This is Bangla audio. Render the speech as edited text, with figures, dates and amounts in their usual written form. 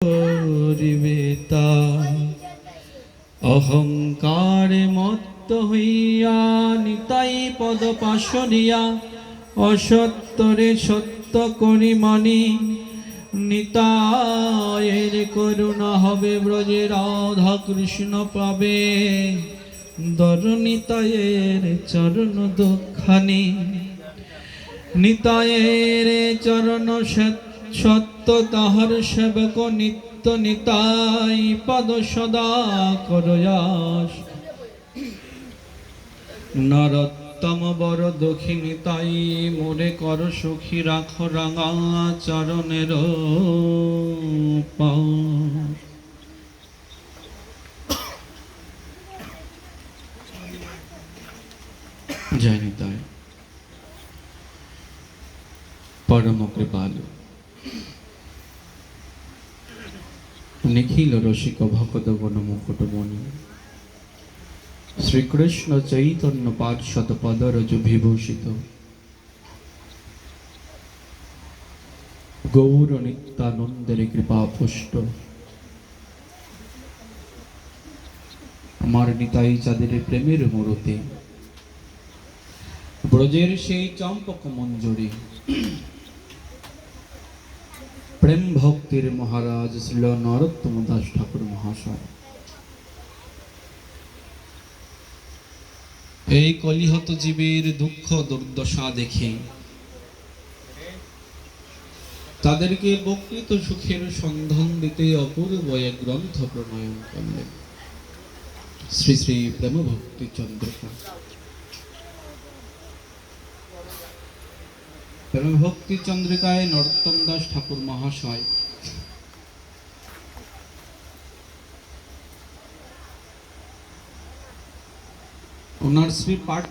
করিবে তা অহংকারে মত্ত হইয়া নিতাই পদ পাশরিয়া অসত্যরে সত্য করি মানি নিতায়ের করুণা হবে ব্রজে রাধা কৃষ্ণ পাবে দর নিতায়ের চরণ দুঃখানি নিতায়ের চরণ সত্য তাহার সেবক নিত্য নিতাই পদ সদা করয়াস নরোত্তম বড় দুঃখী নিতাই মোরে কর সুখী রাখ রাঙা চরণের পাশ। জয় নিতাই পরম কৃপালু নিখিল রসিক ভকত গণ মুকুটমণি শ্রীকৃষ্ণ চৈতন্য পার্ষদ পদরজ বিভূষিত গৌর নিত্যানন্দের কৃপা পুষ্ট আমার নিতাই চাঁদের প্রেমের মূরতে ব্রজের সেই চম্পক মঞ্জুরি প্রেম ভক্তির মহারাজ শ্রীল নরোত্তম দাস ঠাকুর মহাশয় এই কলিহত জীবের দুঃখ দুর্দশা দেখে তাদেরকে প্রকৃত সুখের সন্ধান দিতে অপূর্ব এক গ্রন্থ প্রণয়ন করলেন শ্রী শ্রী প্রেম ভক্তি চন্দ্রিকা। প্রেম ভক্তি চন্দ্রিকায় নরোত্তম দাস ঠাকুর মহাশয় ওনার শ্রী পাঠ